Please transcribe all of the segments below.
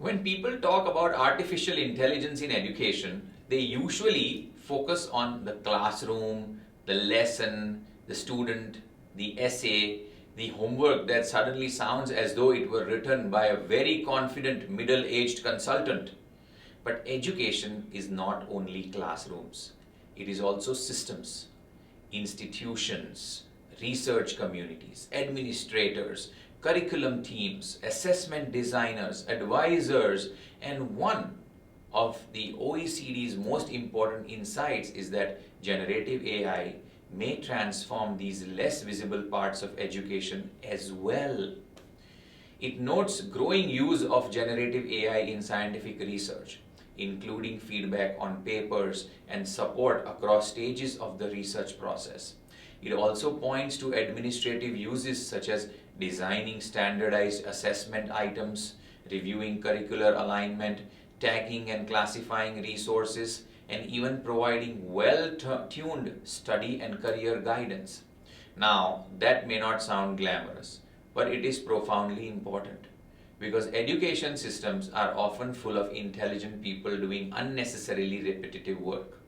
When people talk about artificial intelligence in education, they usually focus on the classroom, the lesson, the student, the essay, the homework that suddenly sounds as though it were written by a very confident middle-aged consultant. But education is not only classrooms, it is also systems, institutions, research communities, administrators, curriculum teams, assessment designers, advisors, and one of the OECD's most important insights is that generative AI may transform these less visible parts of education as well. It notes growing use of generative AI in scientific research, including feedback on papers and support across stages of the research process. It also points to administrative uses such as designing standardized assessment items, reviewing curricular alignment, tagging and classifying resources, and even providing well-tuned study and career guidance. Now, that may not sound glamorous, but it is profoundly important because education systems are often full of intelligent people doing unnecessarily repetitive work.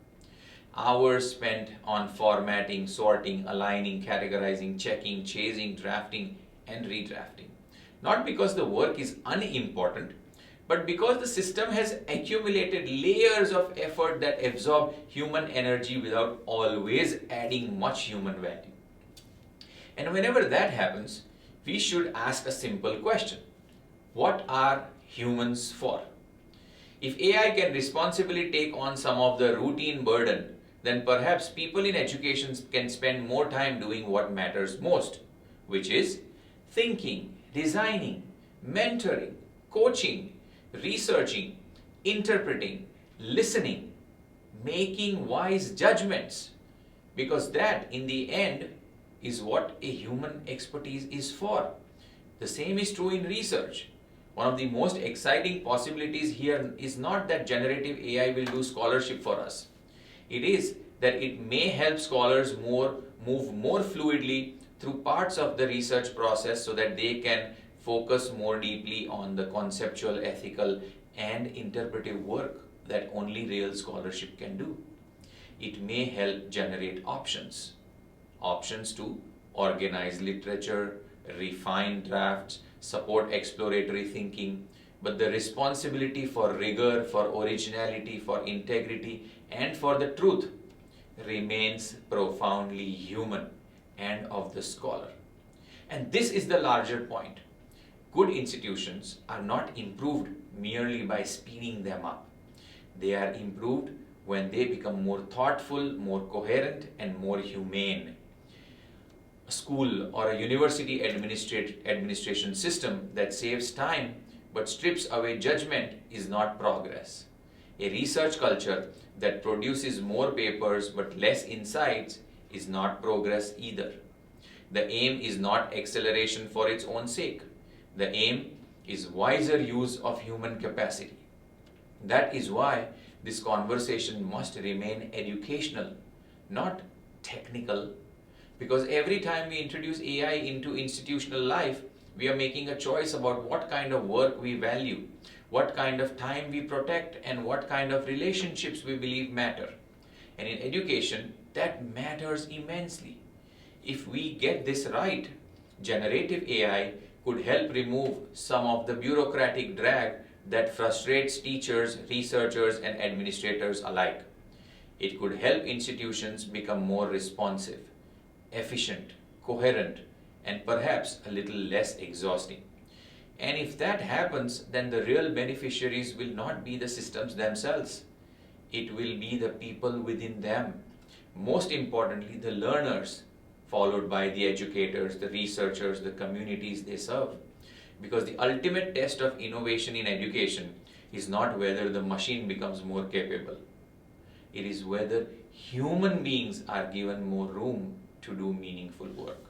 Hours spent on formatting, sorting, aligning, categorizing, checking, chasing, drafting, and redrafting. Not because the work is unimportant, but because the system has accumulated layers of effort that absorb human energy without always adding much human value. And whenever that happens, we should ask a simple question. What are humans for? If AI can responsibly take on some of the routine burden, then perhaps people in education can spend more time doing what matters most, which is thinking, designing, mentoring, coaching, researching, interpreting, listening, making wise judgments, because that in the end is what a human expertise is for. The same is true in research. One of the most exciting possibilities here is not that generative AI will do scholarship for us. It is that it may help scholars move more fluidly through parts of the research process so that they can focus more deeply on the conceptual, ethical, and interpretive work that only real scholarship can do. It may help generate options to organize literature, refine drafts, support exploratory thinking, but the responsibility for rigor, for originality, for integrity, and for the truth remains profoundly human and of the scholar. And this is the larger point. Good institutions are not improved merely by speeding them up. They are improved when they become more thoughtful, more coherent, and more humane. A school or a university administration system that saves time but strips away judgment is not progress. A research culture that produces more papers but less insights is not progress either. The aim is not acceleration for its own sake. The aim is wiser use of human capacity. That is why this conversation must remain educational, not technical, because every time we introduce AI into institutional life, we are making a choice about what kind of work we value, what kind of time we protect, and what kind of relationships we believe matter. And in education, that matters immensely. If we get this right, generative AI could help remove some of the bureaucratic drag that frustrates teachers, researchers, and administrators alike. It could help institutions become more responsive, efficient, coherent, and perhaps a little less exhausting. And if that happens, then the real beneficiaries will not be the systems themselves. It will be the people within them. Most importantly, the learners, followed by the educators, the researchers, the communities they serve. Because the ultimate test of innovation in education is not whether the machine becomes more capable. It is whether human beings are given more room to do meaningful work.